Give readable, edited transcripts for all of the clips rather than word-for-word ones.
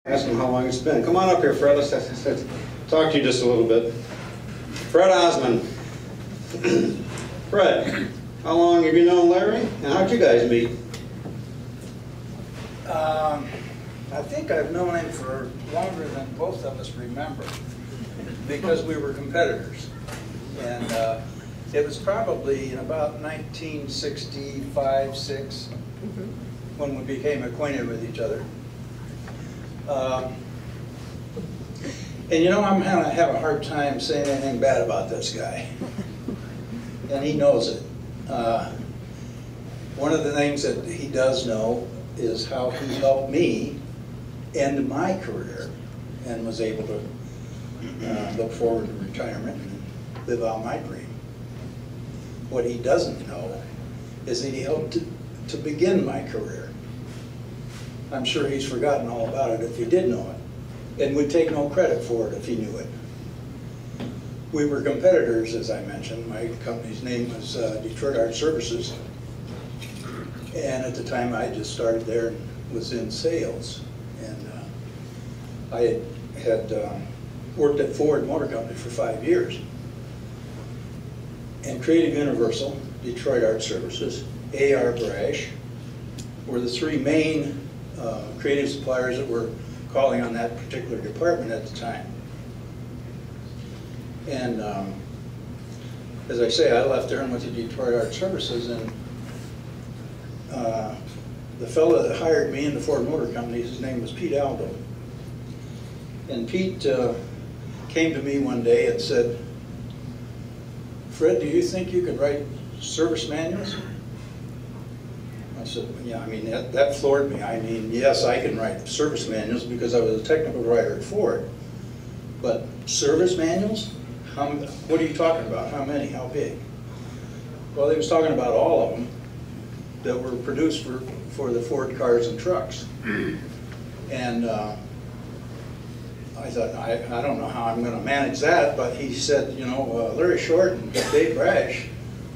Ask him how long it's been. Come on up here, Fred. Let's talk to you just a little bit. Fred Osmond. Fred, how long have you known Larry? And how'd you guys meet? I think I've known him for longer than both of us remember, because we were competitors. And it was probably in about 1965, 6, when we became acquainted with each other. And you know, I'm going to have a hard time saying anything bad about this guy. And he knows it. One of the things that he does know is how he helped me end my career and was able to look forward to retirement and live out my dream. What he doesn't know is that he helped to begin my career. I'm sure he's forgotten all about it if he did know it, and would take no credit for it if he knew it. We were competitors, as I mentioned. My company's name was Detroit Art Services, and at the time I just started there and was in sales. And I had worked at Ford Motor Company for 5 years. And Creative Universal, Detroit Art Services, A.R. Brash were the three main creative suppliers that were calling on that particular department at the time. And as I say, I left there and went to Detroit Art Services, and the fellow that hired me in the Ford Motor Company, his name was Pete Aldo. And Pete came to me one day and said, "Fred, do you think you could write service manuals?" I said, "Yeah, I mean, that floored me. I mean, yes, I can write service manuals because I was a technical writer at Ford. But service manuals? What are you talking about? How many? How big?" Well, he was talking about all of them that were produced for the Ford cars and trucks. And I thought, I don't know how I'm going to manage that, but he said, you know, Larry Short and Dave Brash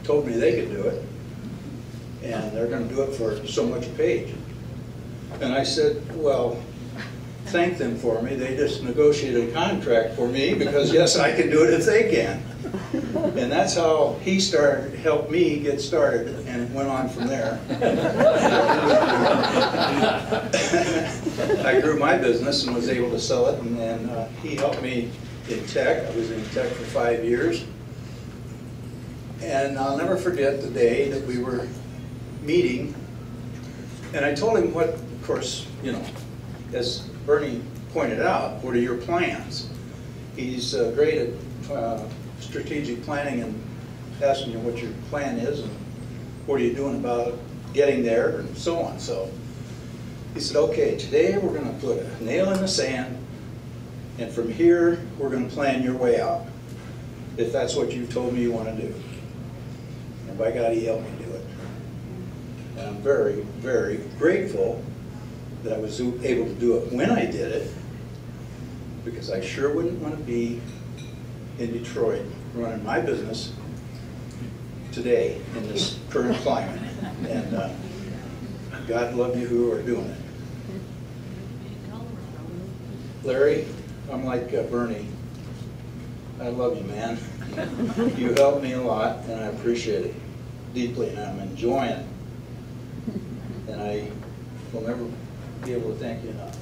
told me they could do it, and they're going to do it for so much a page. And I said, well, thank them for me. They just negotiated a contract for me because, yes, I can do it if they can. And that's how he helped me get started, and it went on from there. I grew my business and was able to sell it, and then he helped me in tech. I was in tech for 5 years. And I'll never forget the day that we were meeting, and I told him what, of course, you know, as Bernie pointed out, what are your plans? He's great at strategic planning and asking you what your plan is and what are you doing about getting there and so on. So he said, okay, today we're going to put a nail in the sand, and from here we're going to plan your way out, if that's what you told me you want to do. And by God, he helped me do it. And I'm very, very grateful that I was able to do it when I did it, because I sure wouldn't want to be in Detroit running my business today in this current climate. And God love you who are doing it. Larry, I'm like Bernie. I love you, man. You helped me a lot, and I appreciate it deeply, and I'm enjoying it. And I will never be able to thank you enough.